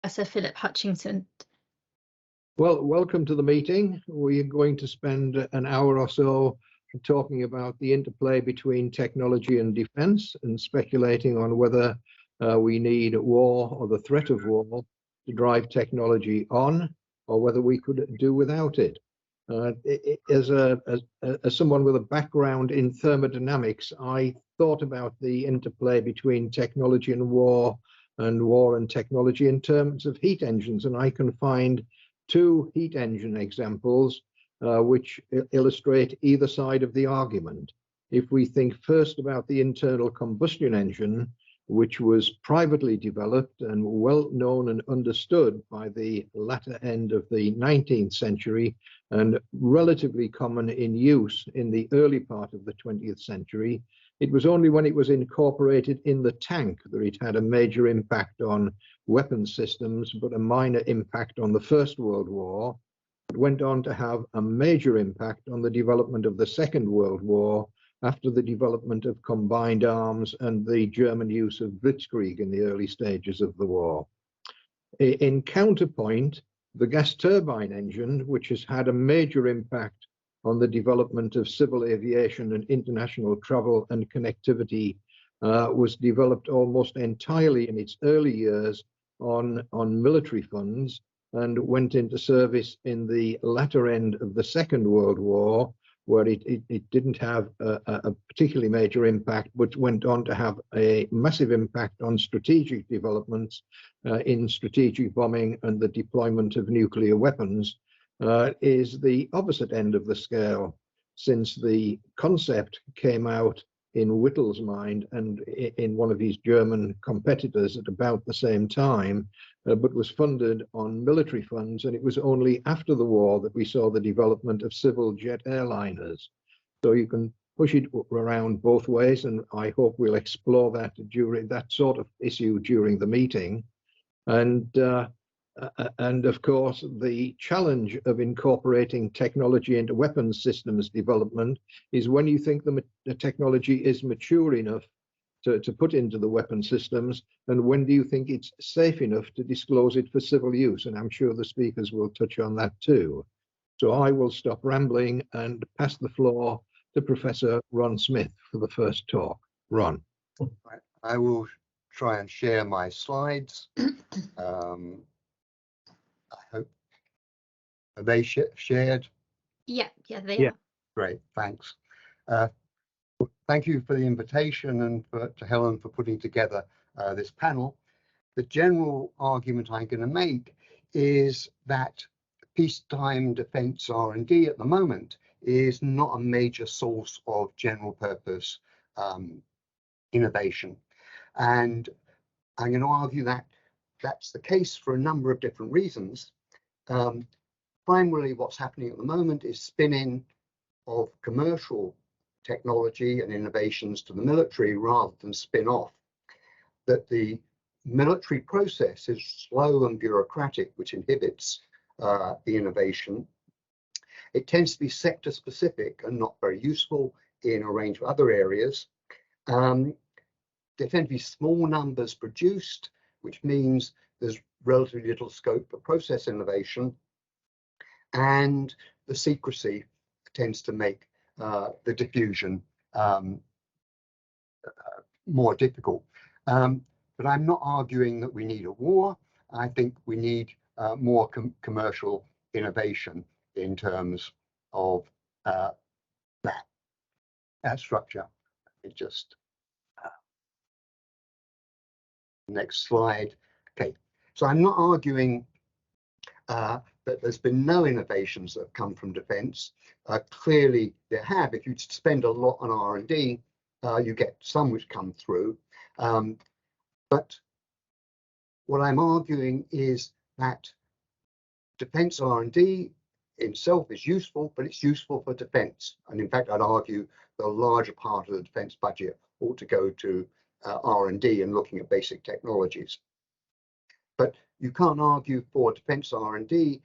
Professor Philip Hutchinson. Well, welcome to the meeting. We are going to spend an hour or so talking about the interplay between technology and defense and speculating on whether we need war or the threat of war to drive technology on, or whether we could do without it. As someone with a background in thermodynamics, I thought about the interplay between technology and war and technology in terms of heat engines, and I can find two heat engine examples which illustrate either side of the argument. If we think first about the internal combustion engine, which was privately developed and well known and understood by the latter end of the 19th century and relatively common in use in the early part of the 20th century, it was only when it was incorporated in the tank that it had a major impact on weapons systems, but a minor impact on the First World War. It went on to have a major impact on the development of the Second World War after the development of combined arms and the German use of blitzkrieg in the early stages of the war. In counterpoint, the gas turbine engine, which has had a major impact on the development of civil aviation and international travel and connectivity, was developed almost entirely in its early years on military funds and went into service in the latter end of the Second World War, where it didn't have a particularly major impact, but went on to have a massive impact on strategic developments in strategic bombing and the deployment of nuclear weapons. Is the opposite end of the scale, since the concept came out in Whittle's mind and in one of his German competitors at about the same time, but was funded on military funds, and it was only after the war that we saw the development of civil jet airliners. So you can push it around both ways, and I hope we'll explore that during that sort of issue during the meeting. And of course, the challenge of incorporating technology into weapons systems development is when you think the technology is mature enough to put into the weapon systems, and when do you think it's safe enough to disclose it for civil use? And I'm sure the speakers will touch on that too. So I will stop rambling and pass the floor to Professor Ron Smith for the first talk. Ron. I will try and share my slides. I hope, are they shared? Yeah, they are. Great, thanks. Thank you for the invitation and to Helen for putting together this panel. The general argument I'm going to make is that peacetime defence R&D at the moment is not a major source of general purpose innovation. And I'm going to argue that that's the case for a number of different reasons. Primarily, what's happening at the moment is spinning of commercial technology and innovations to the military rather than spin off. That the military process is slow and bureaucratic, which inhibits the innovation. It tends to be sector specific and not very useful in a range of other areas. There tend to be small numbers produced, which means there's relatively little scope for process innovation, and the secrecy tends to make the diffusion more difficult. But I'm not arguing that we need a war. I think we need more commercial innovation in terms of that structure. It just next slide. Okay, so I'm not arguing that there's been no innovations that have come from defence. Clearly there have. If you spend a lot on R&D, you get some which come through. But what I'm arguing is that defence R&D itself is useful, but it's useful for defence. And in fact, I'd argue the larger part of the defence budget ought to go to R&D and looking at basic technologies. But you can't argue for defence R&D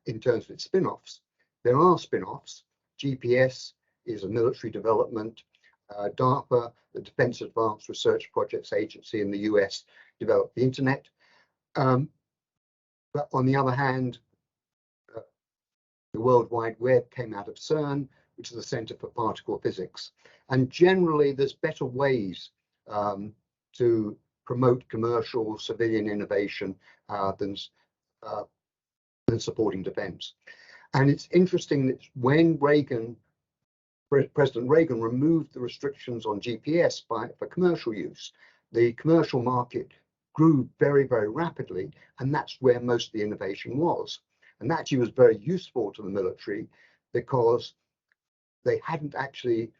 in terms of its spin-offs. There are spin-offs. GPS is a military development. DARPA, the Defence Advanced Research Projects Agency in the US, developed the internet. But on the other hand, the World Wide Web came out of CERN, which is the Center for Particle Physics. And generally, there's better ways to promote commercial civilian innovation than supporting defense. And it's interesting that when President Reagan removed the restrictions on GPS for commercial use, the commercial market grew very, very rapidly, and that's where most of the innovation was. And that actually was very useful to the military because they hadn't actually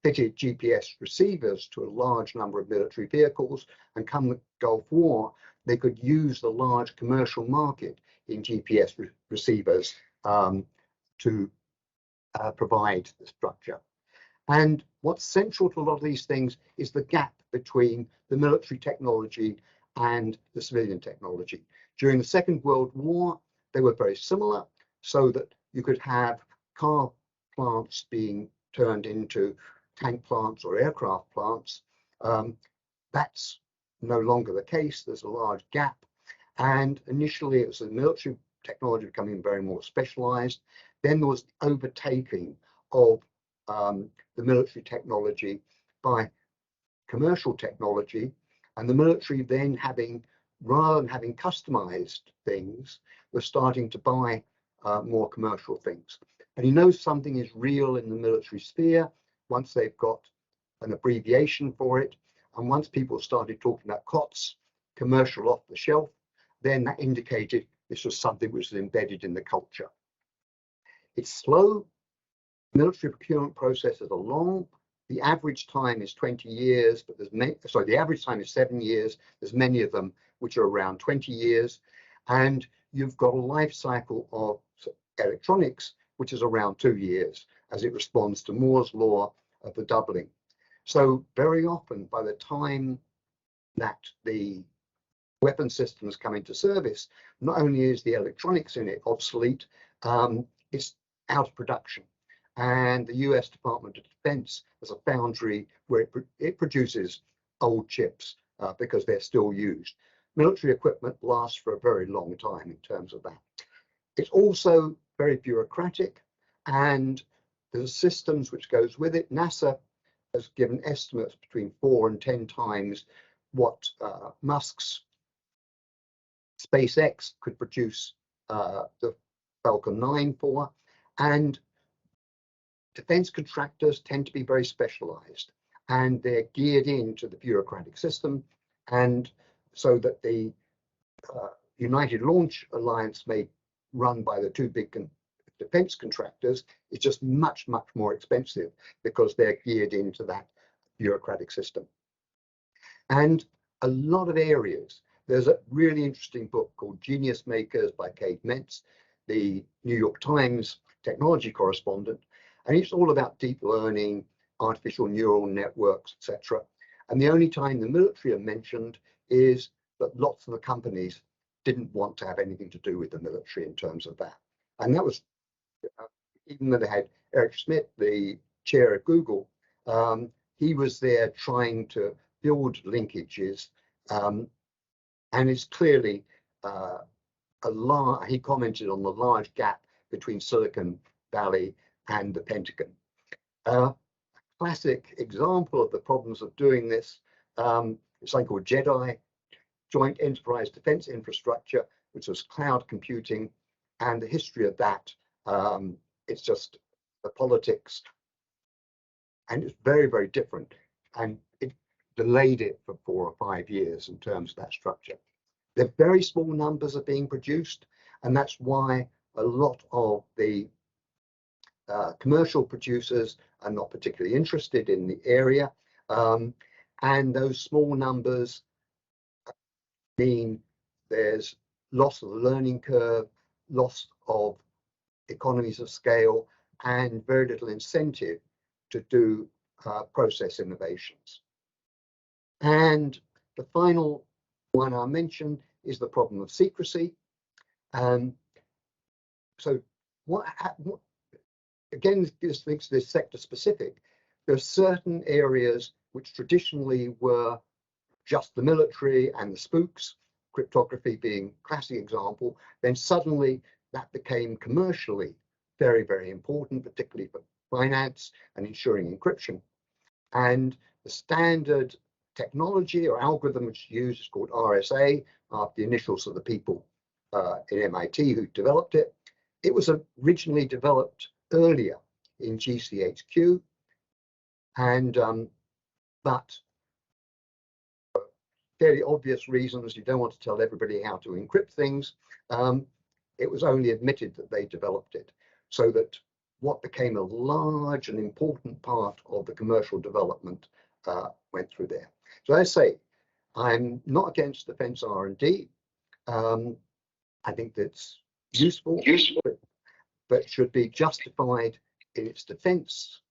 fitted GPS receivers to a large number of military vehicles, and come the Gulf War, they could use the large commercial market in GPS receivers to provide the structure. And what's central to a lot of these things is the gap between the military technology and the civilian technology. During the Second World War, they were very similar, so that you could have car plants being turned into tank plants or aircraft plants. That's no longer the case. There's a large gap. And initially it was the military technology becoming very more specialized. Then there was the overtaking of the military technology by commercial technology, and the military then rather than having customized things, was starting to buy more commercial things. And you know something is real in the military sphere once they've got an abbreviation for it, and once people started talking about COTS, commercial off the shelf, then that indicated this was something which was embedded in the culture. It's slow. Military procurement processes are long. The average time is 20 years, but the average time is 7 years. There's many of them which are around 20 years. And you've got a life cycle of electronics, which is around 2 years, as it responds to Moore's law of the doubling. So very often, by the time that the weapon systems come into service, not only is the electronics in it obsolete, it's out of production. And the US Department of Defense has a foundry where it produces old chips because they're still used. Military equipment lasts for a very long time in terms of that. It's also very bureaucratic, and there's systems which goes with it. NASA has given estimates between 4 and 10 times what Musk's SpaceX could produce the Falcon 9 for, and defense contractors tend to be very specialized, and they're geared into the bureaucratic system, and so that the United Launch Alliance may run by the two big defense contractors is just much, much more expensive because they're geared into that bureaucratic system. And a lot of areas, there's a really interesting book called Genius Makers by Kate Metz, the New York Times technology correspondent, and it's all about deep learning, artificial neural networks, etc. And the only time the military are mentioned is that lots of the companies didn't want to have anything to do with the military in terms of that. And that was, even though they had Eric Schmidt, the chair of Google, he was there trying to build linkages, and it's clearly he commented on the large gap between Silicon Valley and the Pentagon. A classic example of the problems of doing this is something called JEDI, Joint Enterprise Defense Infrastructure, which was cloud computing, and the history of that, it's just the politics, and it's very, very different, and it delayed it for 4 or 5 years in terms of that structure. The very small numbers are being produced, and that's why a lot of the commercial producers are not particularly interested in the area, and those small numbers mean there's loss of the learning curve, loss of economies of scale, and very little incentive to do process innovations. And the final one I mentioned is the problem of secrecy. So what again, this makes this sector specific. There are certain areas which traditionally were just the military and the spooks, cryptography being classic example, then suddenly that became commercially very, very important, particularly for finance and ensuring encryption. And the standard technology or algorithm which is used is called RSA, after the initials of the people in MIT who developed it. It was originally developed earlier in GCHQ, and but for fairly obvious reasons, you don't want to tell everybody how to encrypt things. It was only admitted that they developed it, so that what became a large and important part of the commercial development went through there. So I say, I'm not against defense R&D. I think that's useful, but should be justified in its defense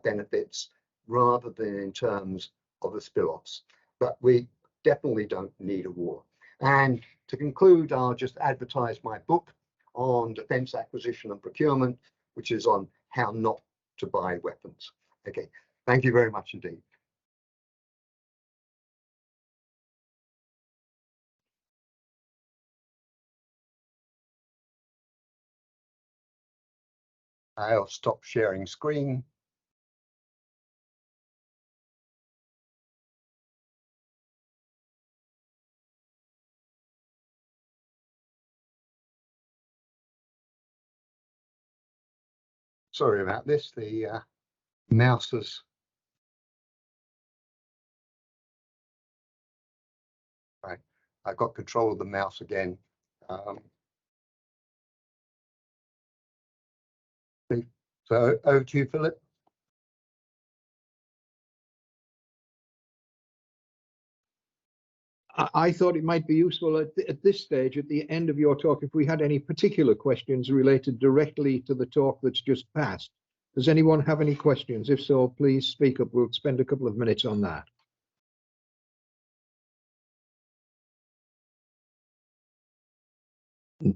benefits rather than in terms of the spill-offs. But we definitely don't need a war. And to conclude, I'll just advertise my book on defense acquisition and procurement, which is on how not to buy weapons. Okay, thank you very much indeed. I'll stop sharing screen. Sorry about this, the mouse has... Right, I got control of the mouse again. So over to you, Philip. I thought it might be useful at this stage, at the end of your talk, if we had any particular questions related directly to the talk that's just passed. Does anyone have any questions? If so, please speak up. We'll spend a couple of minutes on that.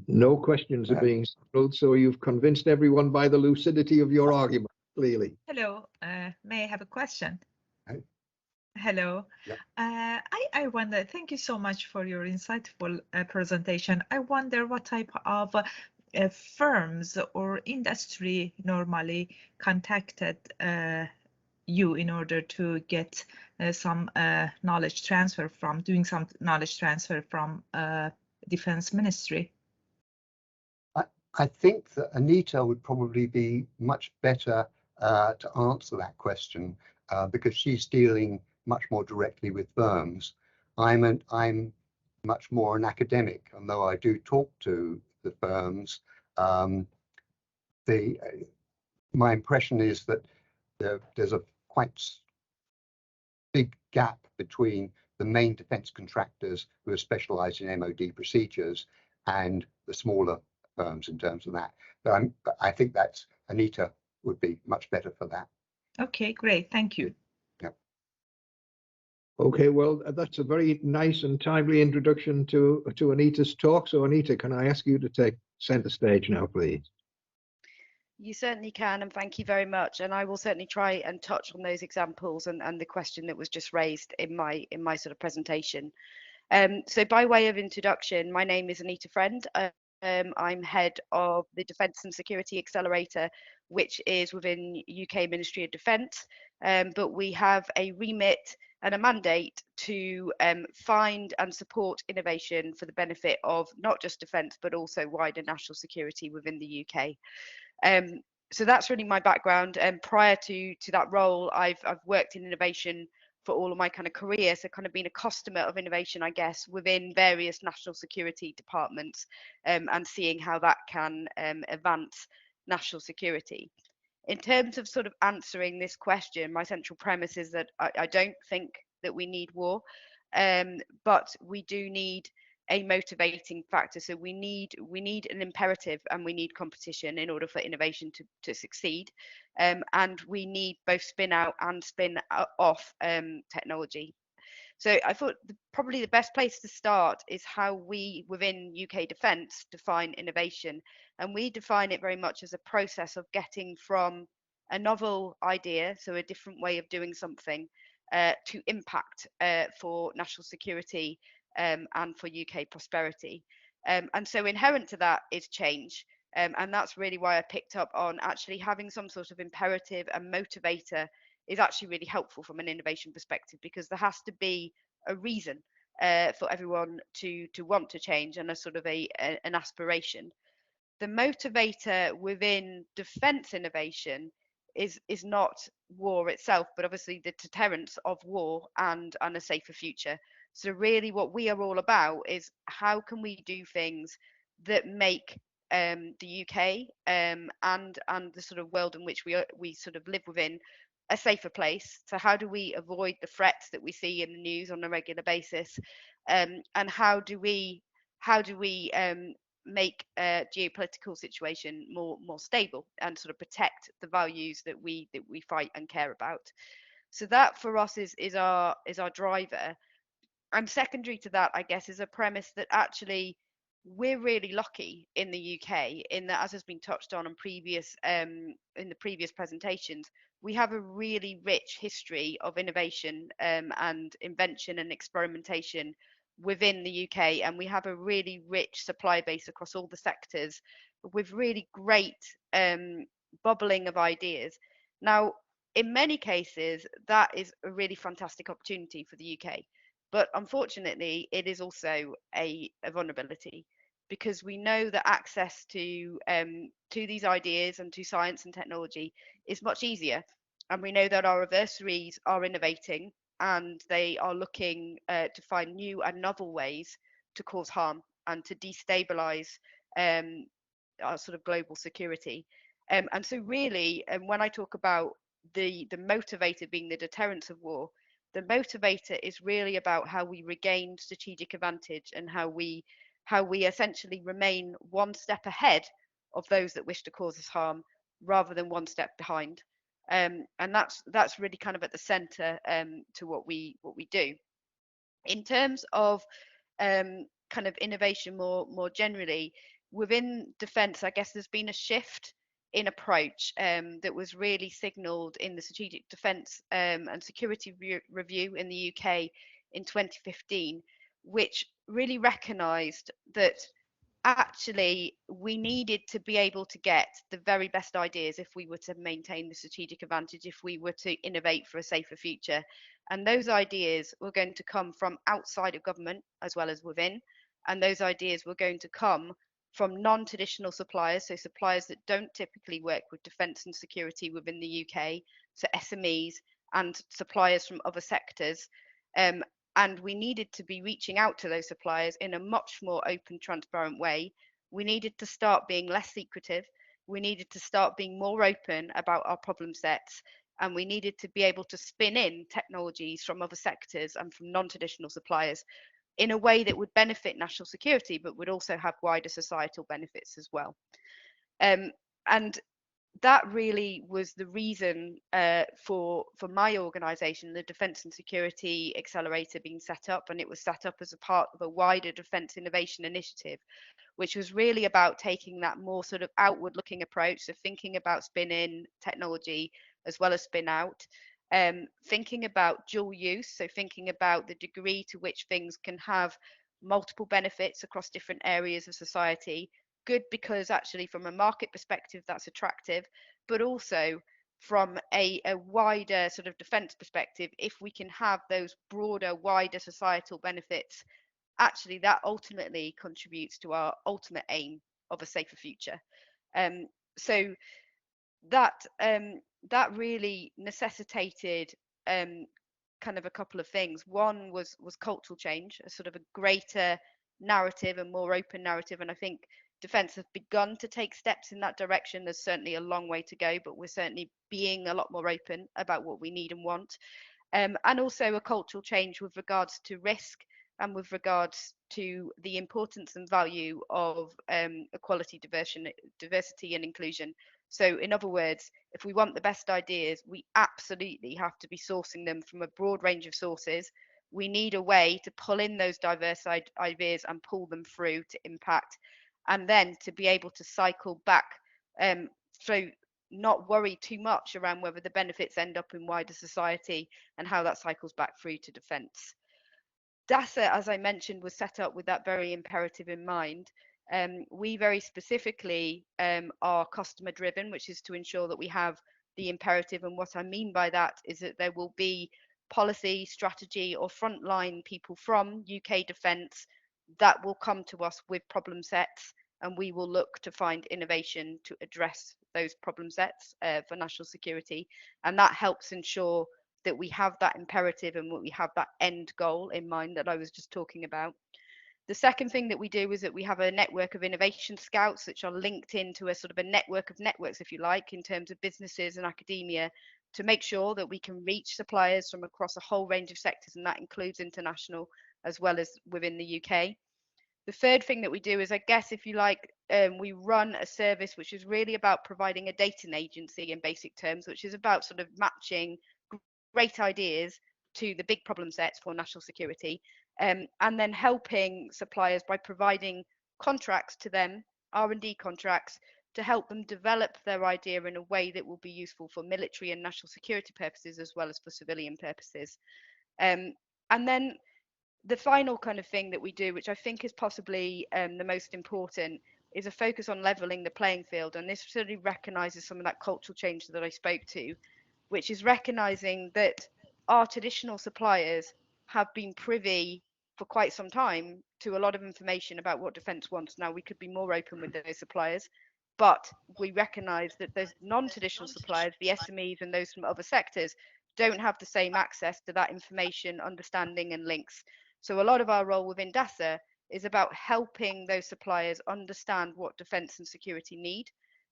No questions are being settled, so you've convinced everyone by the lucidity of your argument, clearly. Hello, may I have a question? Hey. Hello. Yep. I wonder, thank you so much for your insightful presentation. I wonder what type of firms or industry normally contacted you in order to get some knowledge transfer from, doing some knowledge transfer from Defense Ministry? I think that Anita would probably be much better to answer that question because she's dealing much more directly with firms. I'm much more an academic, and though I do talk to the firms, my impression is that there's a quite big gap between the main defence contractors who are specialised in MOD procedures and the smaller firms in terms of that. But I think that's Anita would be much better for that. Okay, great. Thank you. Yep. Okay, well, that's a very nice and timely introduction to Anita's talk. So Anita, can I ask you to take centre stage now, please? You certainly can, and thank you very much. And I will certainly try and touch on those examples and the question that was just raised in my sort of presentation. So by way of introduction, my name is Anita Friend. I'm head of the Defence and Security Accelerator, which is within UK Ministry of Defence. But we have a remit and a mandate to find and support innovation for the benefit of not just defence, but also wider national security within the UK. So that's really my background. And prior to that role, I've worked in innovation for all of my kind of career, so kind of been a customer of innovation, I guess, within various national security departments, and seeing how that can advance national security. In terms of sort of answering this question, my central premise is that I don't think that we need war, but we do need a motivating factor. So we need an imperative, and we need competition in order for innovation to succeed. And we need both spin out and spin off technology. So I thought probably the best place to start is how we within UK Defence define innovation. And we define it very much as a process of getting from a novel idea, so a different way of doing something, to impact for national security and for UK prosperity. And so inherent to that is change. And that's really why I picked up on actually having some sort of imperative and motivator is actually really helpful from an innovation perspective, because there has to be a reason for everyone to want to change, and a sort of an aspiration. The motivator within defence innovation is not war itself, but obviously the deterrence of war and a safer future. So really what we are all about is how can we do things that make the UK and the sort of world in which we sort of live within a safer place. So how do we avoid the threats that we see in the news on a regular basis, and how do we make a geopolitical situation more stable and sort of protect the values that we fight and care about. So that for us is our driver. And secondary to that, I guess, is a premise that actually we're really lucky in the UK in that, as has been touched on in the previous presentations, we have a really rich history of innovation and invention and experimentation within the UK, and we have a really rich supply base across all the sectors with really great bubbling of ideas. Now, in many cases, that is a really fantastic opportunity for the UK. But unfortunately, it is also a vulnerability, because we know that access to these ideas and to science and technology is much easier. And we know that our adversaries are innovating and they are looking to find new and novel ways to cause harm and to destabilize our sort of global security. And so really, when I talk about the motivator being the deterrence of war, the motivator is really about how we regain strategic advantage and how we essentially remain one step ahead of those that wish to cause us harm, rather than one step behind. And that's really kind of at the center to what we do. In terms of kind of innovation more generally within defence, I guess there's been a shift in approach that was really signalled in the Strategic Defence and Security Review in the UK in 2015, which really recognised that actually we needed to be able to get the very best ideas if we were to maintain the strategic advantage, if we were to innovate for a safer future. And those ideas were going to come from outside of government as well as within, and those ideas were going to come from non-traditional suppliers, so suppliers that don't typically work with defence and security within the UK, so SMEs and suppliers from other sectors. And we needed to be reaching out to those suppliers in a much more open, transparent way. We needed to start being less secretive. We needed to start being more open about our problem sets. And we needed to be able to spin in technologies from other sectors and from non-traditional suppliers in a way that would benefit national security, but would also have wider societal benefits as well. And that really was the reason for my organisation, the Defence and Security Accelerator, being set up. And it was set up as a part of a wider defence innovation initiative, which was really about taking that more sort of outward looking approach, so thinking about spin in technology as well as spin out, thinking about dual use, so thinking about the degree to which things can have multiple benefits across different areas of society. Good because actually from a market perspective that's attractive, but also from a wider sort of defence perspective, if we can have those broader, wider societal benefits, actually that ultimately contributes to our ultimate aim of a safer future. So that really necessitated kind of a couple of things. One was cultural change, a sort of a greater narrative, a more open narrative, and I think defence have begun to take steps in that direction. There's certainly a long way to go, but we're certainly being a lot more open about what we need and want. And also a cultural change with regards to risk and with regards to the importance and value of equality, diversity and inclusion. So in other words, if we want the best ideas, we absolutely have to be sourcing them from a broad range of sources. We need a way to pull in those diverse ideas and pull them through to impact, and then to be able to cycle back, so not worry too much around whether the benefits end up in wider society and how that cycles back through to defence. DASA, as I mentioned, was set up with that very imperative in mind. We very specifically are customer driven, which is to ensure that we have the imperative. And what I mean by that is that there will be policy, strategy, or frontline people from UK Defence that will come to us with problem sets, and we will look to find innovation to address those problem sets for national security. And that helps ensure that we have that imperative and we have that end goal in mind that I was just talking about. The second thing that we do is that we have a network of innovation scouts which are linked into a sort of a network of networks, if you like, in terms of businesses and academia, to make sure that we can reach suppliers from across a whole range of sectors, and that includes international as well as within the UK. The third thing that we do is, I guess, if you like, we run a service which is really about providing a data agency in basic terms, which is about sort of matching great ideas to the big problem sets for national security, and then helping suppliers by providing contracts to them, R&D contracts, to help them develop their idea in a way that will be useful for military and national security purposes as well as for civilian purposes. And then the final kind of thing that we do, which I think is possibly the most important, is a focus on leveling the playing field. And this certainly recognises some of that cultural change that I spoke to, which is recognising that our traditional suppliers have been privy for quite some time to a lot of information about what defence wants. Now, we could be more open with those suppliers, but we recognise that those non-traditional suppliers, the SMEs and those from other sectors, don't have the same access to that information, understanding and links. So a lot of our role within DASA is about helping those suppliers understand what defence and security need,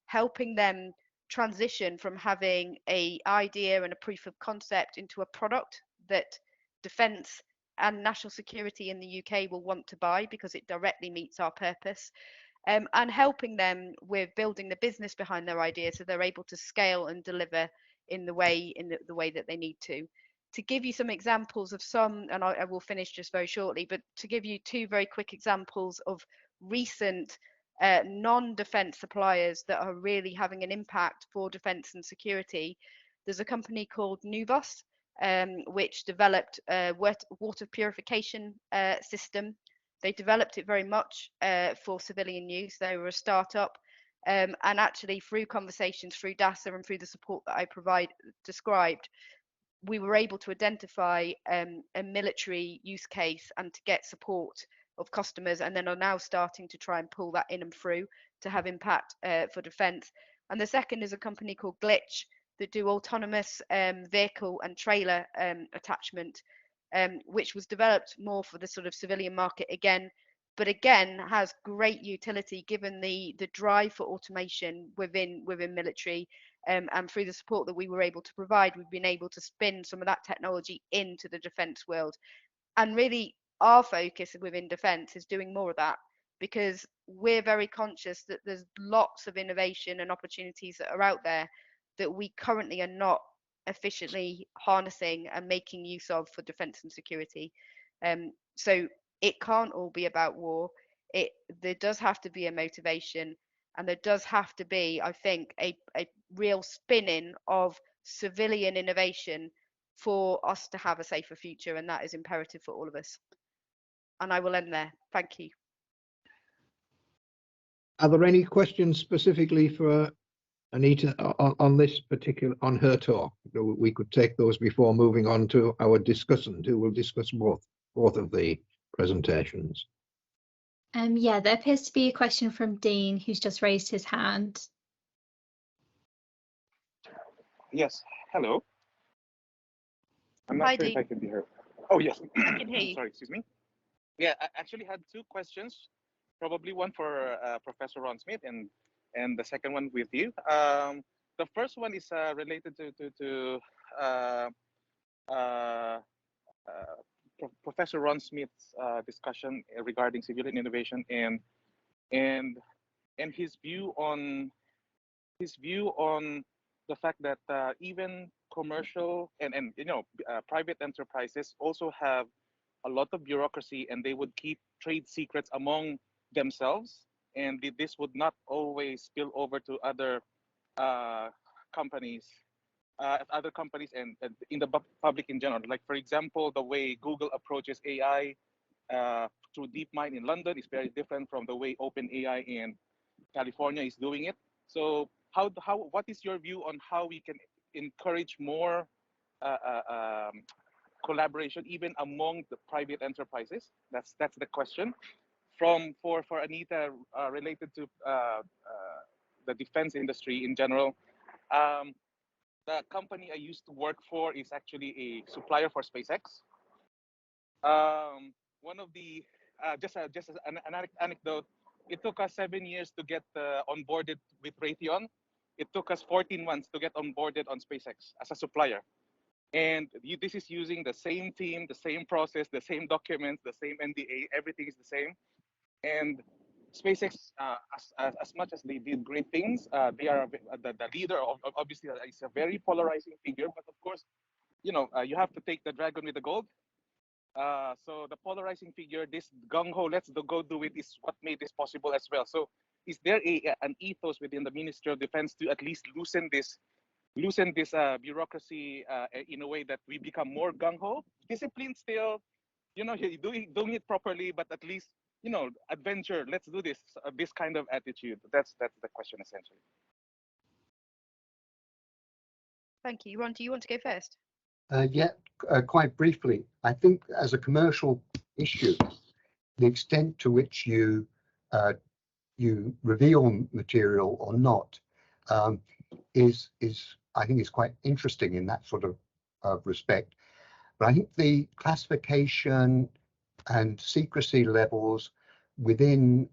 helping them transition from having an idea and a proof of concept into a product that defence and national security in the UK will want to buy because it directly meets our purpose, and helping them with building the business behind their idea so they're able to scale and deliver in the way that they need to. To give you some examples of some, and I will finish just very shortly, but to give you two very quick examples of recent non-defence suppliers that are really having an impact for defence and security. There's a company called Nuvos, which developed a water purification system. They developed it very much for civilian use. They were a startup, and actually through conversations, through DASA and through the support that I described, we were able to identify a military use case and to get support of customers, and then are now starting to try and pull that in and through to have impact for defence. And the second is a company called Glitch that do autonomous vehicle and trailer attachment, which was developed more for the sort of civilian market again, but again has great utility given the drive for automation within military. And through the support that we were able to provide, we've been able to spin some of that technology into the defence world. And really, our focus within defence is doing more of that, because we're very conscious that there's lots of innovation and opportunities that are out there that we currently are not efficiently harnessing and making use of for defence and security. So it can't all be about war. There does have to be a motivation, and there does have to be, I think, a real spinning of civilian innovation for us to have a safer future, and that is imperative for all of us. And I will end there. Thank you. Are there any questions specifically for Anita on this particular, on her talk? We could take those before moving on to our discussant, who will discuss both of the presentations. Yeah, there appears to be a question from Dean, who's just raised his hand. Yes, hello. I'm not Hi, sure Dean. if I can be heard. Oh, yes. I can hear you. Sorry, excuse me. Yeah, I actually had two questions, probably one for Professor Ron Smith and the second one with you. The first one is related to Professor Ron Smith's discussion regarding civilian innovation and his view on the fact that even commercial and private enterprises also have a lot of bureaucracy, and they would keep trade secrets among themselves, and this would not always spill over to other companies and in the public in general. Like, for example, the way Google approaches AI through DeepMind in London is very different from the way OpenAI in California is doing it. So what is your view on how we can encourage more collaboration even among the private enterprises? That's the question. For Anita, related to the defense industry in general, the company I used to work for is actually a supplier for SpaceX. One of the just as an anecdote, it took us 7 years to get onboarded with Raytheon. It took us 14 months to get onboarded on SpaceX as a supplier. And this is using the same team, the same process, the same documents, the same NDA, everything is the same. And SpaceX, as much as they did great things, they are the leader of, obviously, is a very polarizing figure. But of course, you have to take the dragon with the gold. So the polarizing figure, this gung-ho, let's go do it, is what made this possible as well. So is there an ethos within the Ministry of Defense to at least loosen this bureaucracy in a way that we become more gung-ho? Discipline still, you're doing it properly, but at least, adventure, let's do this kind of attitude. That's the question essentially. Thank you. Ron, do you want to go first? Quite briefly, I think as a commercial issue, the extent to which you reveal material or not is I think is quite interesting in that sort of respect. But I think the classification and secrecy levels within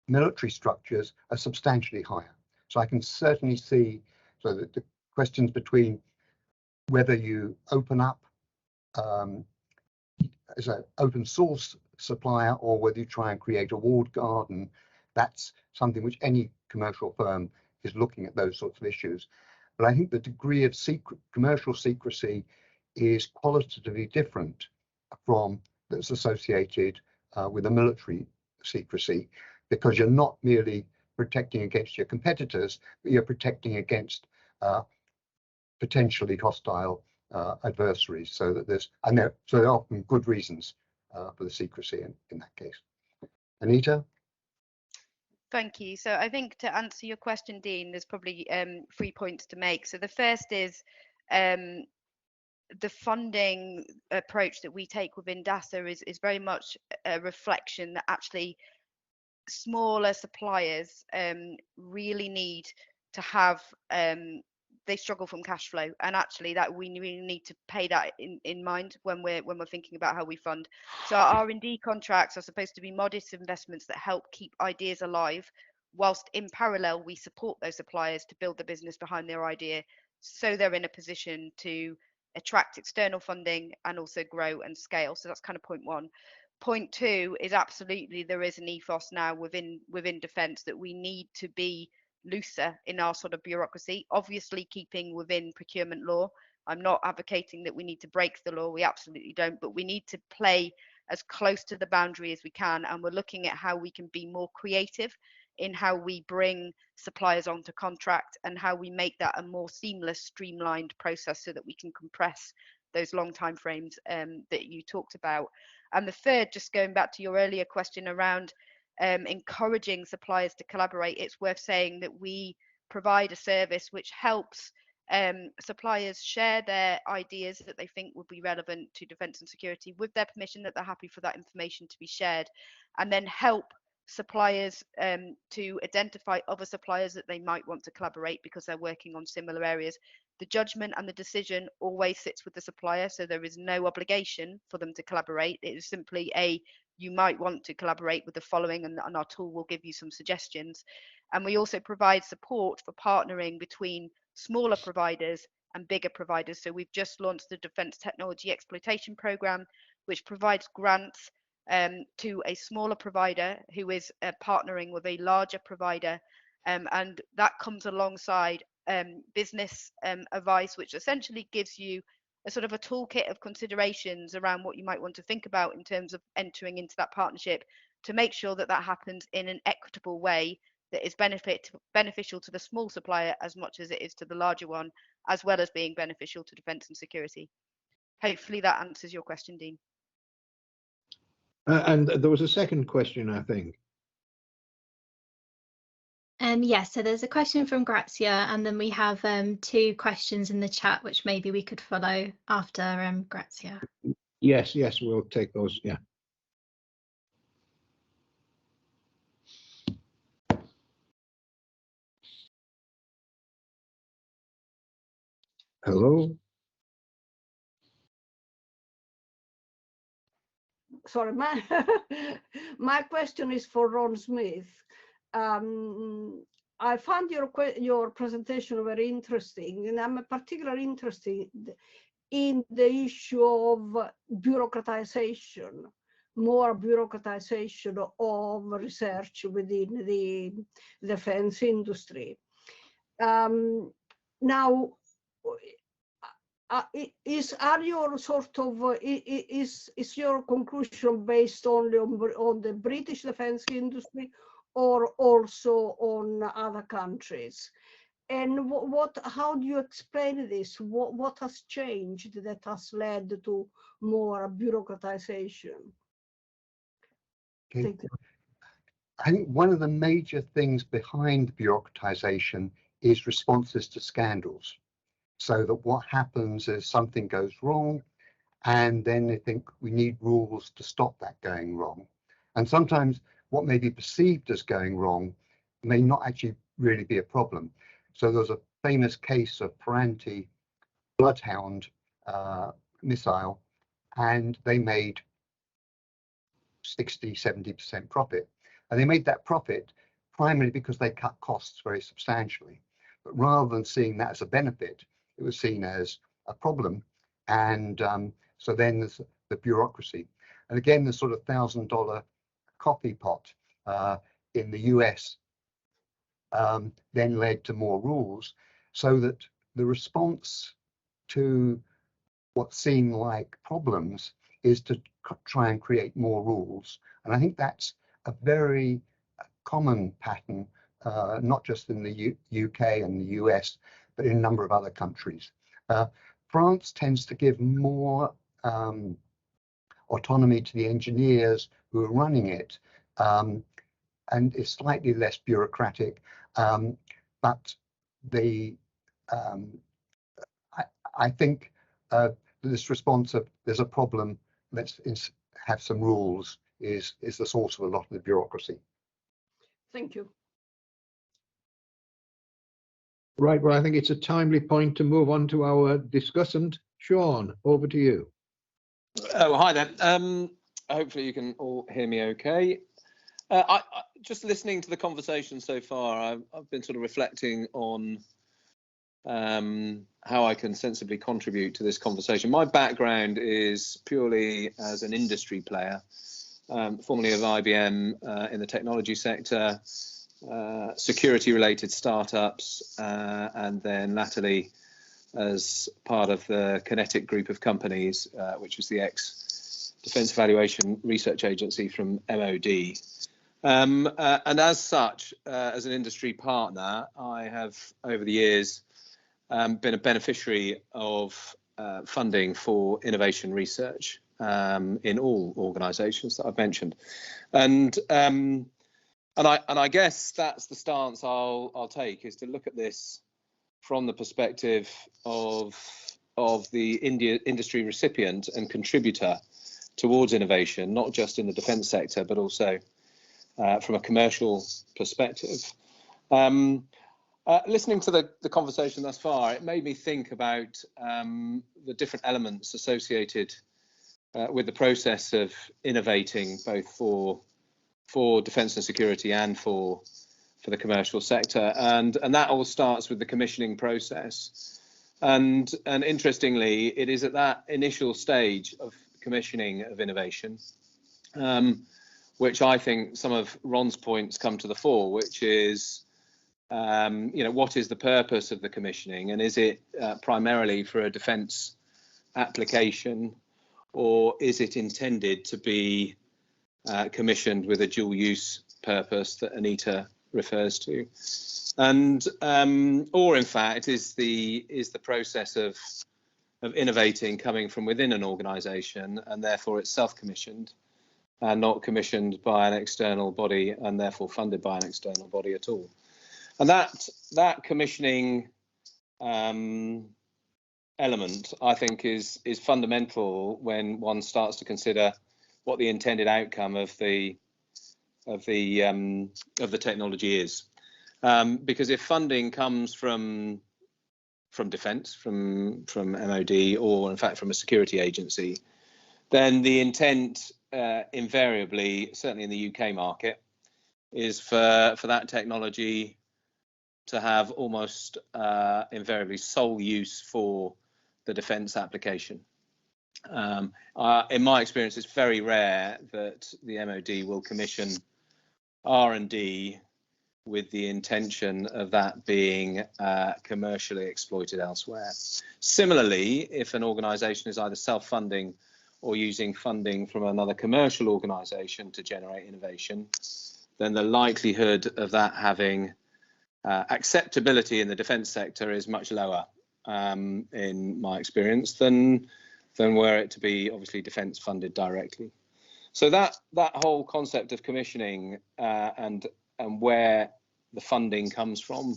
military structures are substantially higher. So I can certainly see that the questions between whether you open up as an open source supplier or whether you try and create a walled garden, that's something which any commercial firm is looking at, those sorts of issues. But I think the degree of commercial secrecy is qualitatively different from that's associated with a military secrecy, because you're not merely protecting against your competitors, but you're protecting against potentially hostile adversaries. So that there are often good reasons for the secrecy in that case. Anita? Thank you. So I think to answer your question, Dean, there's probably 3 points to make. So the first is the funding approach that we take within DASA is very much a reflection that actually smaller suppliers really need to have they struggle from cash flow, and actually that we really need to pay that in mind when we're thinking about how we fund. So our R&D contracts are supposed to be modest investments that help keep ideas alive, whilst in parallel we support those suppliers to build the business behind their idea, so they're in a position to attract external funding and also grow and scale. So that's kind of point one. Point two is absolutely there is an ethos now within defence that we need to be looser in our sort of bureaucracy, obviously keeping within procurement law. I'm not advocating that we need to break the law, we absolutely don't, but we need to play as close to the boundary as we can, and we're looking at how we can be more creative in how we bring suppliers onto contract and how we make that a more seamless, streamlined process so that we can compress those long time frames that you talked about. And the third, just going back to your earlier question around encouraging suppliers to collaborate, it's worth saying that we provide a service which helps suppliers share their ideas that they think would be relevant to defence and security with their permission, that they're happy for that information to be shared, and then help suppliers to identify other suppliers that they might want to collaborate because they're working on similar areas. The judgment and the decision always sits with the supplier, so there is no obligation for them to collaborate. It is simply you might want to collaborate with the following, and our tool will give you some suggestions. And we also provide support for partnering between smaller providers and bigger providers. So we've just launched the Defence Technology Exploitation Programme, which provides grants to a smaller provider who is partnering with a larger provider, and that comes alongside business advice, which essentially gives you a sort of a toolkit of considerations around what you might want to think about in terms of entering into that partnership, to make sure that that happens in an equitable way that is beneficial to the small supplier as much as it is to the larger one, as well as being beneficial to defence and security. Hopefully that answers your question, Dean. And there was a second question, I think. Yes, so there's a question from Grazia, and then we have 2 questions in the chat, which maybe we could follow after Grazia. Yes, we'll take those. Yeah. Hello. Sorry, my my question is for Ron Smith. I found your presentation very interesting, and I'm particularly interested in the issue of bureaucratization, more bureaucratization of research within the defense industry. Now, is your conclusion based only on the British defense industry, or also on other countries? And how do you explain this? What has changed that has led to more bureaucratization? Okay. Thank you. I think one of the major things behind bureaucratization is responses to scandals. So that what happens is something goes wrong, and then they think we need rules to stop that going wrong. And sometimes what may be perceived as going wrong may not actually really be a problem. So there's a famous case of Ferranti Bloodhound missile, and they made 60–70% profit. And they made that profit primarily because they cut costs very substantially. But rather than seeing that as a benefit, it was seen as a problem. And so then there's the bureaucracy. And again, the sort of $1,000 coffee pot in the US then led to more rules, so that the response to what seemed like problems is to try and create more rules. And I think that's a very common pattern, not just in the UK and the US, but in a number of other countries. France tends to give more autonomy to the engineers who are running it, and is slightly less bureaucratic. But I think this response of there's a problem, let's have some rules, is the source of a lot of the bureaucracy. Thank you. Right, well, I think it's a timely point to move on to our discussant. Sean, over to you. Oh, hi there. Hopefully you can all hear me okay. Just listening to the conversation so far, I've been sort of reflecting on how I can sensibly contribute to this conversation. My background is purely as an industry player, formerly of IBM in the technology sector, security-related startups, and then latterly as part of the Kinetic group of companies, which was the ex-Defence Evaluation Research Agency from MOD. And as such, as an industry partner, I have, over the years, been a beneficiary of funding for innovation research in all organisations that I've mentioned, and I guess that's the stance I'll take, is to look at this from the perspective of the industry recipient and contributor towards innovation, not just in the defence sector, but also from a commercial perspective. Listening to the conversation thus far, it made me think about the different elements associated with the process of innovating, both for defence and security and for the commercial sector, and that all starts with the commissioning process. And interestingly, it is at that initial stage of commissioning of innovation, which I think some of Ron's points come to the fore, which is, what is the purpose of the commissioning, and is it primarily for a defence application, or is it intended to be commissioned with a dual use purpose that Anita refers to, and or in fact is the process of innovating coming from within an organisation, and therefore it's self-commissioned, and not commissioned by an external body and therefore funded by an external body at all. And that commissioning element, I think, is fundamental when one starts to consider what the intended outcome of the technology is. Because if funding comes from defence, from MOD, or in fact from a security agency, then the intent invariably, certainly in the UK market, is for that technology to have almost invariably sole use for the defence application. In my experience, it's very rare that the MOD will commission R&D with the intention of that being commercially exploited elsewhere. Similarly, if an organisation is either self-funding or using funding from another commercial organisation to generate innovation, then the likelihood of that having acceptability in the defence sector is much lower, in my experience, than were it to be obviously defence funded directly. So that whole concept of commissioning and where the funding comes from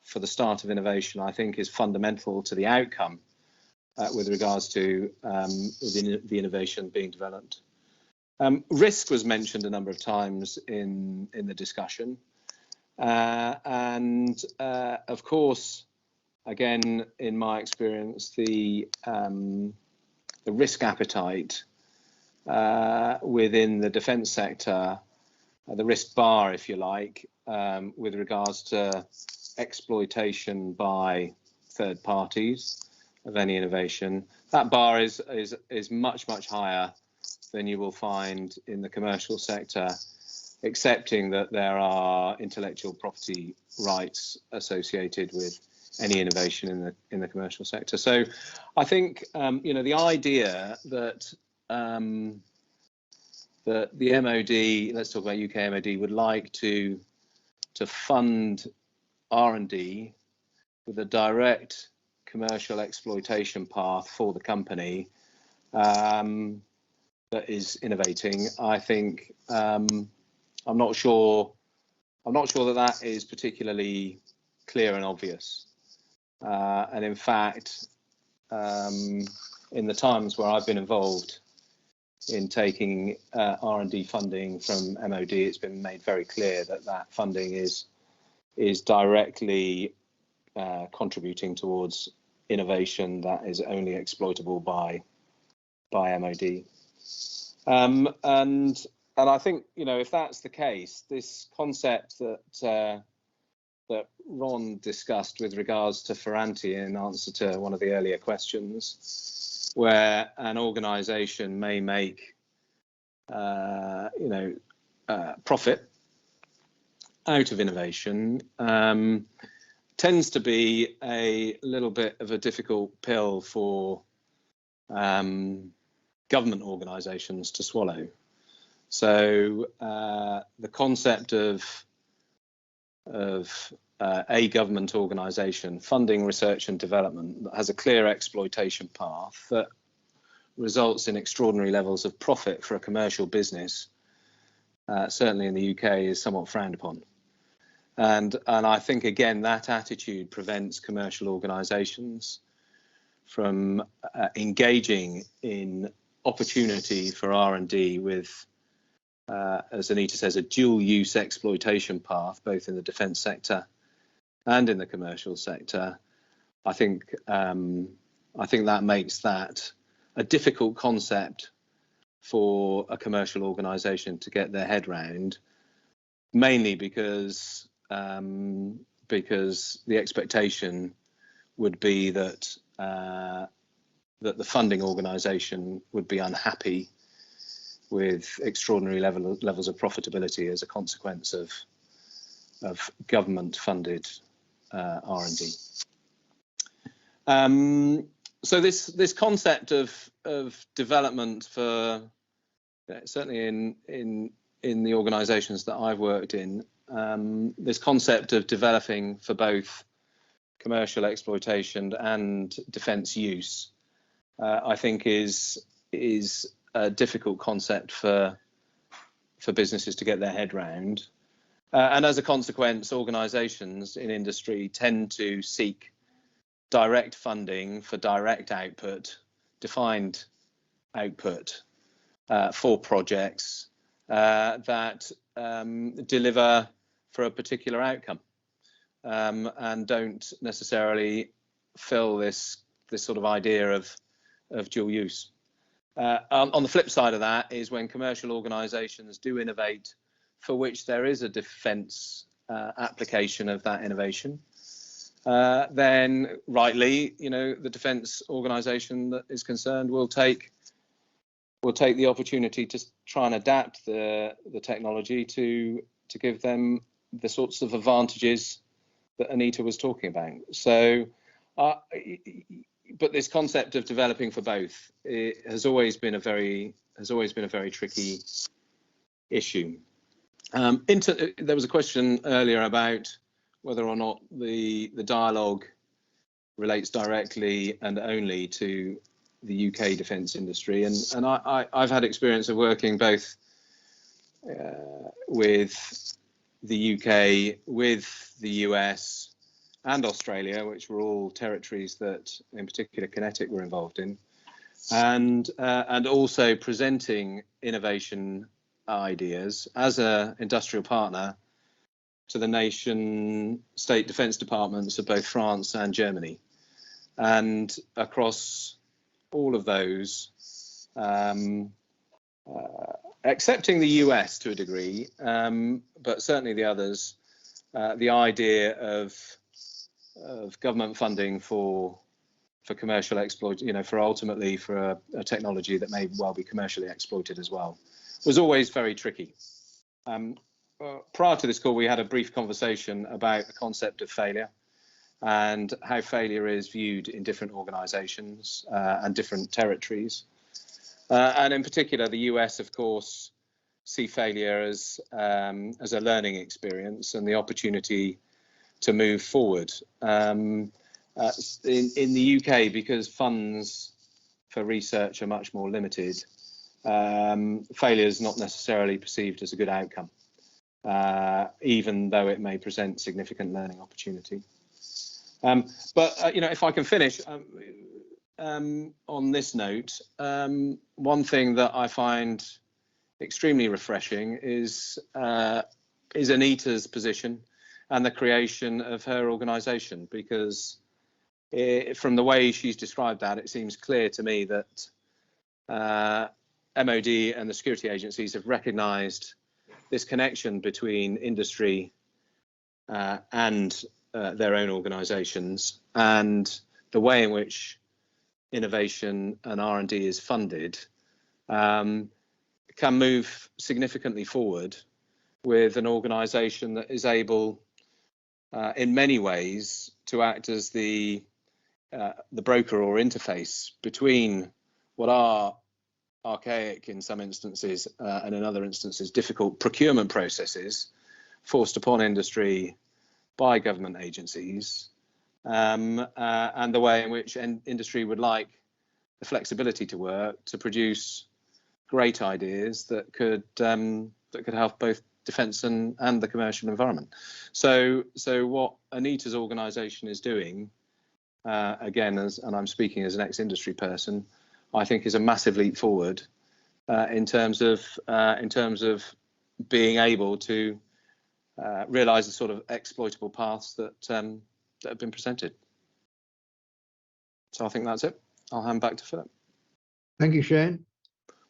for the start of innovation, I think, is fundamental to the outcome with regards to the innovation being developed. Risk was mentioned a number of times in the discussion, and of course, again, in my experience, the risk appetite within the defence sector, the risk bar, if you like, with regards to exploitation by third parties of any innovation, that bar is much higher than you will find in the commercial sector, accepting that there are intellectual property rights associated with any innovation in the commercial sector. So I think the idea that that the MOD, let's talk about UK MOD, would like to fund R&D with a direct commercial exploitation path for the company that is innovating, I think I'm not sure that is particularly clear and obvious. And in fact, in the times where I've been involved in taking R&D funding from MOD, it's been made very clear that funding is directly contributing towards innovation that is only exploitable by MOD. And I think, if that's the case, this concept that Ron discussed with regards to Ferranti in answer to one of the earlier questions, where an organisation may make profit out of innovation, tends to be a little bit of a difficult pill for government organisations to swallow. So the concept of a government organisation funding research and development that has a clear exploitation path that results in extraordinary levels of profit for a commercial business, certainly in the UK, is somewhat frowned upon. And I think, again, that attitude prevents commercial organisations from engaging in opportunity for R&D with, as Anita says, a dual use exploitation path, both in the defence sector and in the commercial sector. I think that makes that a difficult concept for a commercial organisation to get their head round, mainly because the expectation would be that that the funding organisation would be unhappy with extraordinary levels of profitability as a consequence of government-funded R&D. So this concept of development for certainly in the organisations that I've worked in, this concept of developing for both commercial exploitation and defence use, I think is a difficult concept for for businesses to get their head round. And as a consequence, organisations in industry tend to seek direct funding for direct output, defined output for projects that deliver for a particular outcome, and don't necessarily fill this sort of idea of dual use. On the flip side of that is when commercial organisations do innovate for which there is a defence application of that innovation, then rightly, the defence organisation that is concerned will take the opportunity to try and adapt the technology to give them the sorts of advantages that Anita was talking about. So, but this concept of developing for both has always been a very tricky issue. There was a question earlier about whether or not the dialogue relates directly and only to the UK defence industry, and I've had experience of working both with the UK, with the US and Australia, which were all territories that in particular Kinetic were involved in, and also presenting innovation ideas as an industrial partner to the nation state defence departments of both France and Germany. And across all of those, excepting the US to a degree, but certainly the others, the idea of government funding for commercial exploit, for ultimately for a technology that may well be commercially exploited as well, was always very tricky. Prior to this call, we had a brief conversation about the concept of failure and how failure is viewed in different organisations and different territories. And in particular, the US, of course, see failure as a learning experience and the opportunity to move forward. In the UK, because funds for research are much more limited, failure is not necessarily perceived as a good outcome, even though it may present significant learning opportunity. But if I can finish on this note, one thing that I find extremely refreshing is Anita's position and the creation of her organisation, because from the way she's described that, it seems clear to me that MOD and the security agencies have recognised this connection between industry and their own organisations, and the way in which innovation and R&D is funded can move significantly forward with an organisation that is able, in many ways, to act as the broker or interface between what are archaic in some instances and in other instances difficult procurement processes forced upon industry by government agencies, and the way in which industry would like the flexibility to work to produce great ideas that could help both defence and the commercial environment. So what Anita's organisation is doing, again, and I'm speaking as an ex-industry person, I think is a massive leap forward in terms of being able to realise the sort of exploitable paths that have been presented. So I think that's it. I'll hand back to Philip. Thank you, Shane.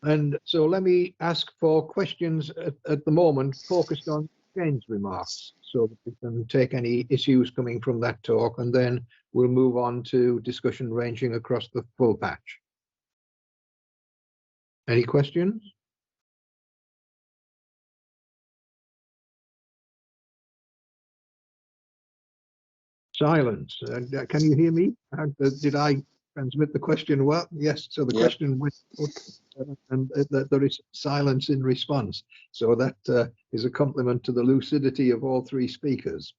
And so let me ask for questions at the moment focused on Shane's remarks, so that we can take any issues coming from that talk, and then we'll move on to discussion ranging across the full patch. Any questions? Silence. Can you hear me? Did I transmit the question well? Yes. So the question went, and there is silence in response. So that is a compliment to the lucidity of all three speakers.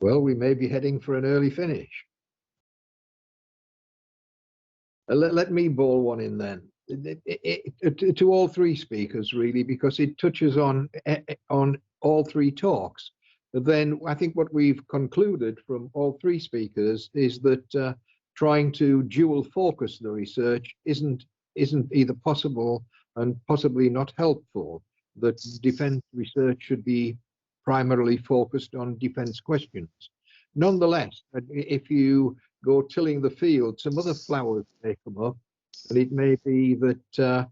Well, we may be heading for an early finish. Let me bowl one in then. to all three speakers, really, because it touches on all three talks. But then I think what we've concluded from all three speakers is that trying to dual focus the research isn't either possible and possibly not helpful. That defence research should be primarily focused on defence questions. Nonetheless, if you go tilling the field, some other flowers may come up, and it may be that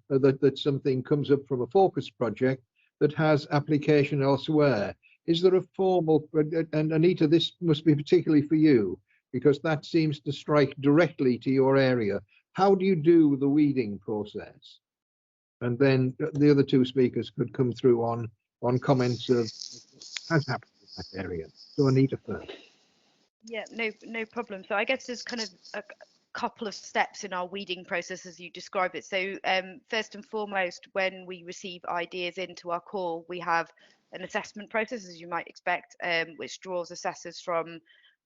that something comes up from a focus project that has application elsewhere. Is there a formal, and Anita, this must be particularly for you, because that seems to strike directly to your area. How do you do the weeding process? And then the other two speakers could come through on comments of has happened in that area. So Anita first. Yeah, no problem. So I guess there's kind of a couple of steps in our weeding process as you describe it. So first and foremost, when we receive ideas into our call, we have an assessment process, as you might expect, which draws assessors from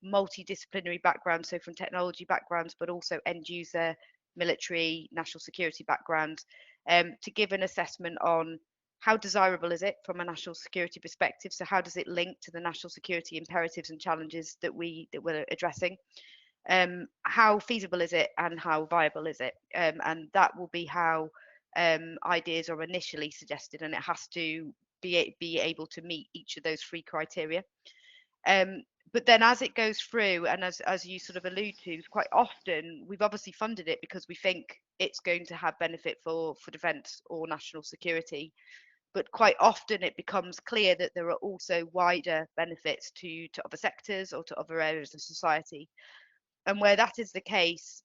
multidisciplinary backgrounds, so from technology backgrounds, but also end user, military, national security backgrounds, to give an assessment on how desirable is it from a national security perspective. So how does it link to the national security imperatives and challenges that we're addressing? How feasible is it and how viable is it? And that will be how ideas are initially suggested, and it has to be able to meet each of those three criteria. But then as it goes through, and as you sort of allude to, quite often we've obviously funded it because we think it's going to have benefit for defence or national security. But quite often it becomes clear that there are also wider benefits to other sectors or to other areas of society. And where that is the case,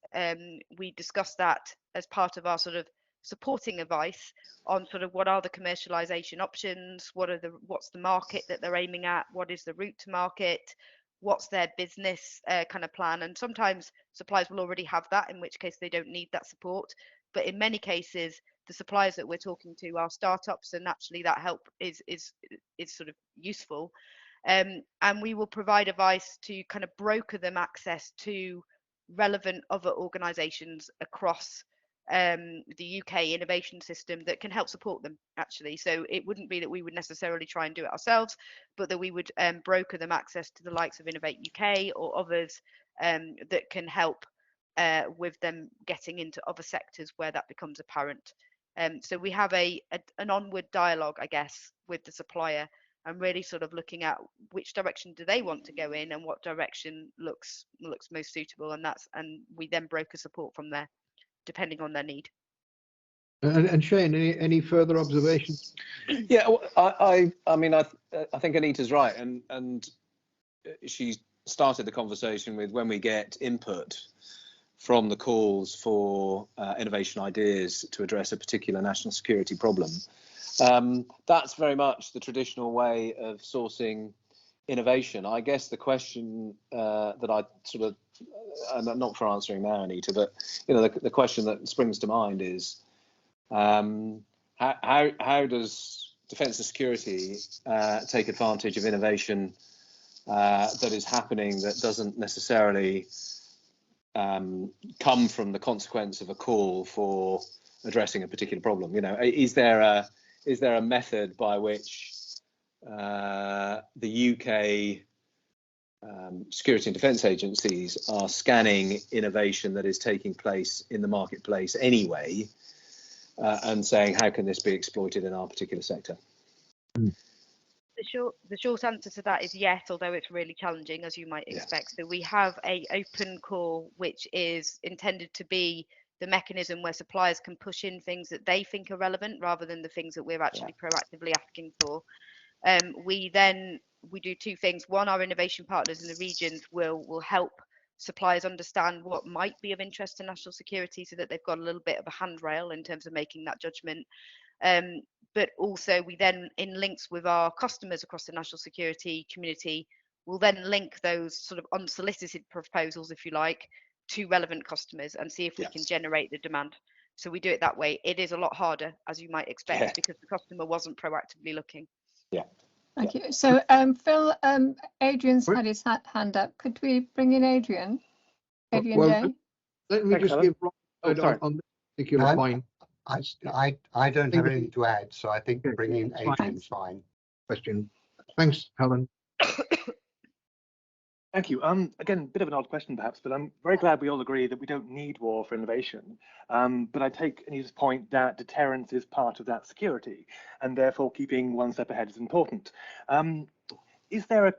we discuss that as part of our sort of supporting advice on sort of what are the commercialization options, what's the market that they're aiming at, what is the route to market, what's their business kind of plan. And sometimes suppliers will already have that, in which case they don't need that support. But in many cases, the suppliers that we're talking to are startups, and naturally that help is sort of useful. And we will provide advice to kind of broker them access to relevant other organisations across the UK innovation system that can help support them, actually. So it wouldn't be that we would necessarily try and do it ourselves, but that we would broker them access to the likes of Innovate UK or others that can help with them getting into other sectors where that becomes apparent. So we have an onward dialogue, I guess, with the supplier, and really sort of looking at which direction do they want to go in and what direction looks most suitable, and we then broker support from there, depending on their need. And Shane, any further observations? Yeah, I mean, I think Anita's right, and she started the conversation with when we get input from the calls for innovation ideas to address a particular national security problem. That's very much the traditional way of sourcing innovation. I guess the question that I sort of, not for answering now, Anita, but the question that springs to mind is how does defence and security take advantage of innovation that is happening that doesn't necessarily come from the consequence of a call for addressing a particular problem? Is there a method by which the UK security and defence agencies are scanning innovation that is taking place in the marketplace anyway, and saying how can this be exploited in our particular sector? The short answer to that is yes, although it's really challenging, as you might expect. So we have a open call, which is intended to be the mechanism where suppliers can push in things that they think are relevant rather than the things that we're actually proactively asking for. We do two things. One, our innovation partners in the regions will help suppliers understand what might be of interest to national security, so that they've got a little bit of a handrail in terms of making that judgment. But also we then, in links with our customers across the national security community, will then link those sort of unsolicited proposals, if you like, to relevant customers and see if we can generate the demand. So we do it that way. It is a lot harder, as you might expect, because the customer wasn't proactively looking. Thank you. So Phil, Adrian's had his hand up. Could we bring in Adrian? Adrian Day? Let me just give on this particular point. I don't have anything to add, so I think Okay, bringing fine. Adrian's fine. Question. Thanks, Helen. Thank you. Again, a bit of an odd question perhaps, but I'm very glad we all agree that we don't need war for innovation. But I take Anita's point that deterrence is part of that security, and therefore keeping one step ahead is important. Is there a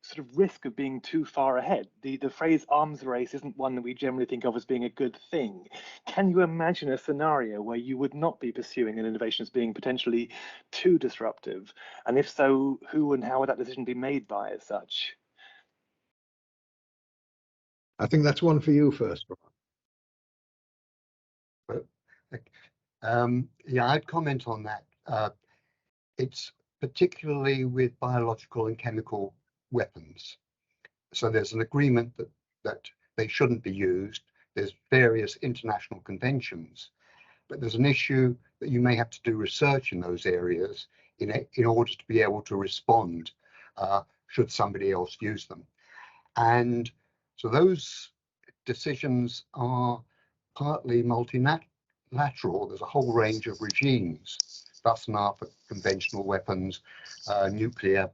sort of risk of being too far ahead? The phrase arms race isn't one that we generally think of as being a good thing. Can you imagine a scenario where you would not be pursuing an innovation as being potentially too disruptive? And if so, who and how would that decision be made by as such? I think that's one for you first, Prof. Yeah, I'd comment on that. It's particularly with biological and chemical weapons. So there's an agreement that they shouldn't be used. There's various international conventions, but there's an issue that you may have to do research in those areas in order to be able to respond should somebody else use them. And so those decisions are partly multilateral. There's a whole range of regimes, DASA for conventional weapons, nuclear,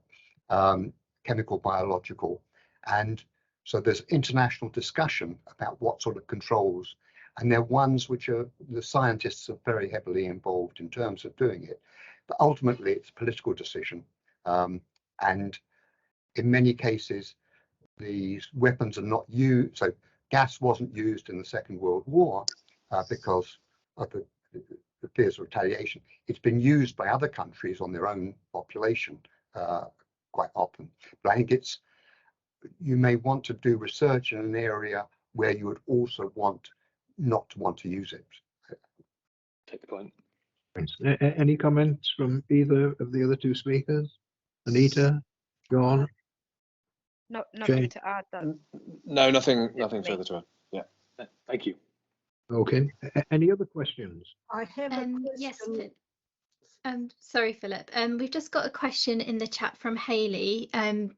chemical, biological. And so there's international discussion about what sort of controls, and they're ones which are, the scientists are very heavily involved in terms of doing it. But ultimately, it's a political decision. And in many cases, these weapons are not used. So gas wasn't used in the Second World War because of the fears of retaliation. It's been used by other countries on their own population quite often. But I think you may want to do research in an area where you would also not want to use it. Take the point. Thanks. Any comments from either of the other two speakers? Anita, John? Nothing to add. No, nothing further to add. Yeah. Thank you. Okay. Any other questions? I have a question. Yes, sorry, Philip. We've just got a question in the chat from Hayley that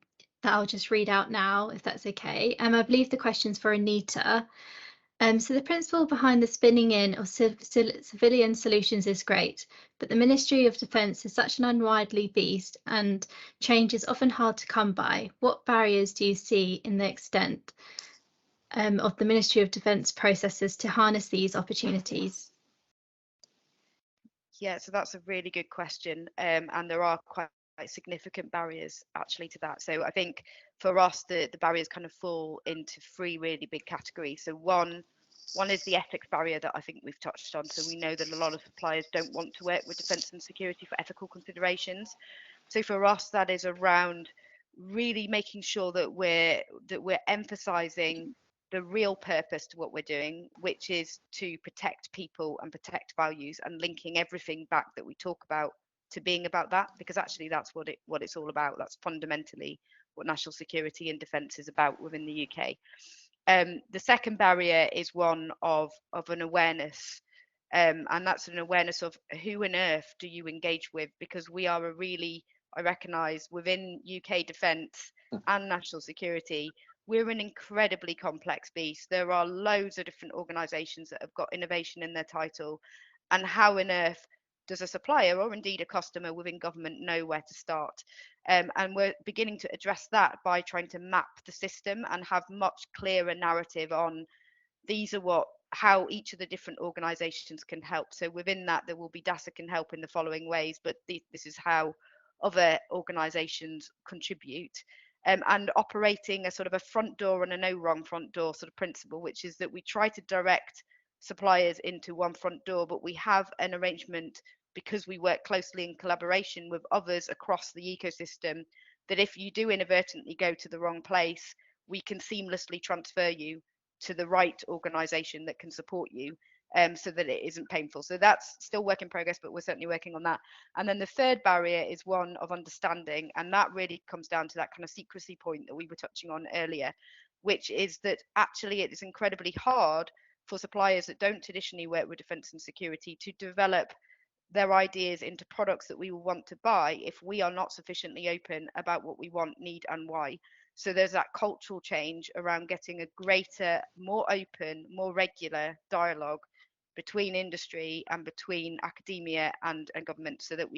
I'll just read out now, if that's okay. I believe the question's for Anita. So the principle behind the spinning in of civilian solutions is great, but the Ministry of Defence is such an unwieldy beast and change is often hard to come by. What barriers do you see in the extent of the Ministry of Defence processes to harness these opportunities? Yeah, so that's a really good question, and there are quite significant barriers actually to that. So I think for us, the barriers kind of fall into three really big categories. So one is the ethics barrier that I think we've touched on. So we know that a lot of suppliers don't want to work with defence and security for ethical considerations. So for us, that is around really making sure that we're emphasising the real purpose to what we're doing, which is to protect people and protect values, and linking everything back that we talk about to being about that, because actually that's what it's all about. That's fundamentally what national security and defence is about within the UK. The second barrier is one of an awareness, and that's an awareness of who on earth do you engage with, because we are I recognise within UK defence and national security, we're an incredibly complex beast. There are loads of different organisations that have got innovation in their title, and how on earth does a supplier or indeed a customer within government know where to start? And we're beginning to address that by trying to map the system and have much clearer narrative on how each of the different organisations can help. So within that, there will be DASA can help in the following ways, but this is how other organisations contribute. And operating a sort of a front door and a no wrong front door sort of principle, which is that we try to direct suppliers into one front door, but we have an arrangement, because we work closely in collaboration with others across the ecosystem, that if you do inadvertently go to the wrong place, we can seamlessly transfer you to the right organisation that can support you, so that it isn't painful. So that's still work in progress, but we're certainly working on that. And then the third barrier is one of understanding, and that really comes down to that kind of secrecy point that we were touching on earlier, which is that actually it is incredibly hard for suppliers that don't traditionally work with defence and security to develop their ideas into products that we will want to buy if we are not sufficiently open about what we want, need, and why. So there's that cultural change around getting a greater, more open, more regular dialogue between industry and between academia and government, so that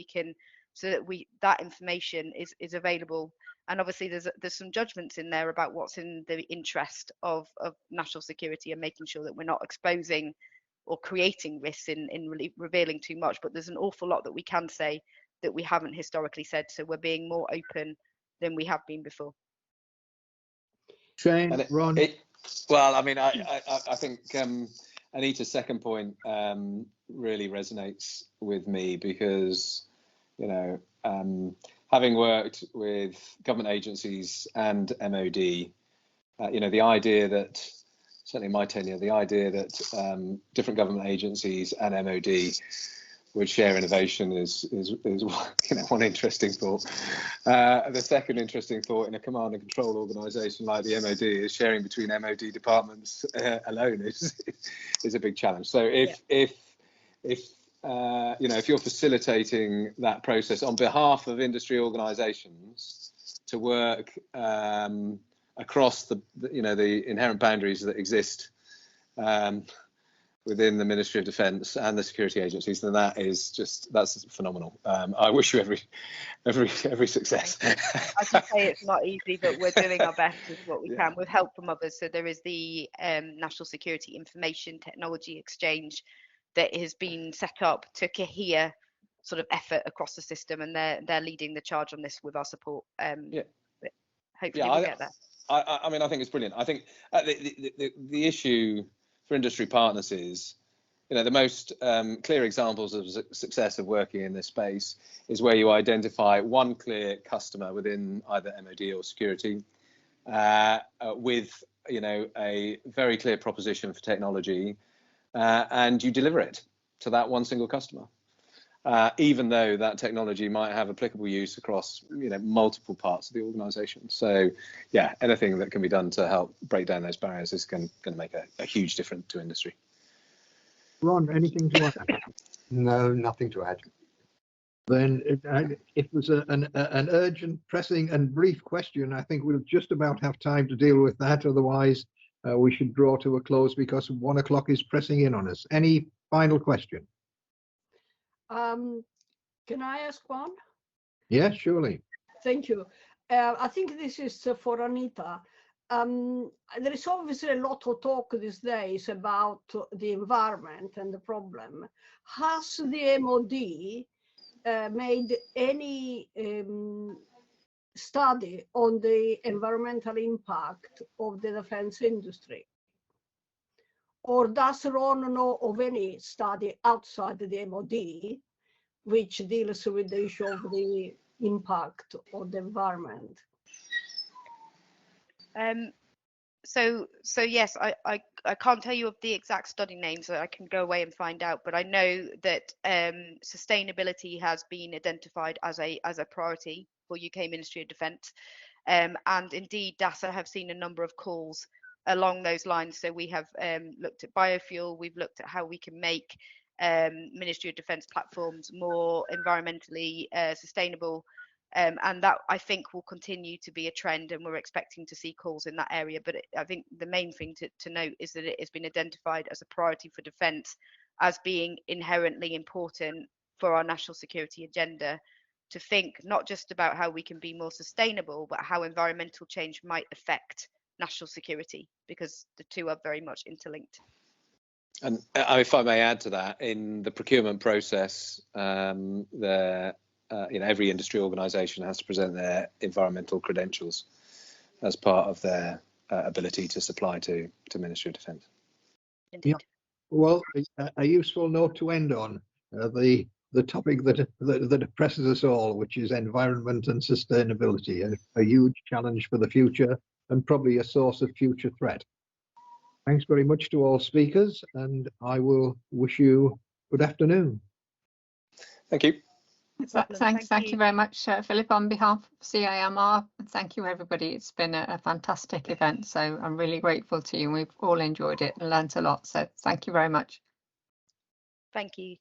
that information is available. And obviously there's some judgments in there about what's in the interest of national security, and making sure that we're not exposing or creating risks in really revealing too much. But there's an awful lot that we can say that we haven't historically said, so we're being more open than we have been before. Shane, Ron. Well, I mean, I think Anita's second point really resonates with me, because, you know, having worked with government agencies and MOD, you know, the idea that, certainly in my tenure, the idea that different government agencies and MOD would share innovation is you know, one interesting thought. The second interesting thought in a command and control organisation like the MOD is sharing between MOD departments alone is a big challenge. So if you know, if you're facilitating that process on behalf of industry organisations to work across the you know, the inherent boundaries that exist within the Ministry of Defence and the security agencies, then that's phenomenal. I wish you every success. I can say it's not easy, but we're doing our best with what we can, with help from others. So there is the National Security Information Technology Exchange that has been set up to cohere sort of effort across the system, and they're leading the charge on this with our support. But hopefully we'll get there. I mean, I think it's brilliant. I think the issue for industry partners is, you know, the most clear examples of success of working in this space is where you identify one clear customer within either MOD or security with, you know, a very clear proposition for technology, and you deliver it to that one single customer, even though that technology might have applicable use across, you know, multiple parts of the organisation. So, yeah, anything that can be done to help break down those barriers is going to make a huge difference to industry. Ron, anything to add? No, nothing to add. Then if there's an urgent, pressing and brief question, I think we'll just about have time to deal with that. Otherwise, we should draw to a close, because 1 o'clock is pressing in on us. Any final question? Can I ask one? Yes, surely. Thank you. I think this is for Anita. There is obviously a lot of talk these days about the environment and the problem. Has the MOD made any study on the environmental impact of the defense industry? Or does Ron know of any study outside the MOD which deals with the issue of the impact of the environment? So yes, I can't tell you of the exact study names, so I can go away and find out, but I know that sustainability has been identified as a priority for UK Ministry of Defence, and indeed DASA have seen a number of calls along those lines. So we have looked at biofuel, we've looked at how we can make Ministry of Defence platforms more environmentally sustainable, and that I think will continue to be a trend, and we're expecting to see calls in that area. But I think the main thing to note is that it has been identified as a priority for defence, as being inherently important for our national security agenda, to think not just about how we can be more sustainable, but how environmental change might affect national security, because the two are very much interlinked. And if I may add to that, in the procurement process, you know, every industry organisation has to present their environmental credentials as part of their ability to supply to Ministry of Defence. Indeed. Yeah. Well, a useful note to end on, the topic that oppresses us all, which is environment and sustainability, a huge challenge for the future and probably a source of future threat. Thanks very much to all speakers, and I will wish you good afternoon. Thank you. Thank you very much, Philip, on behalf of CIMR. Thank you, everybody. It's been a fantastic event, so I'm really grateful to you. We've all enjoyed it and learnt a lot, so thank you very much. Thank you.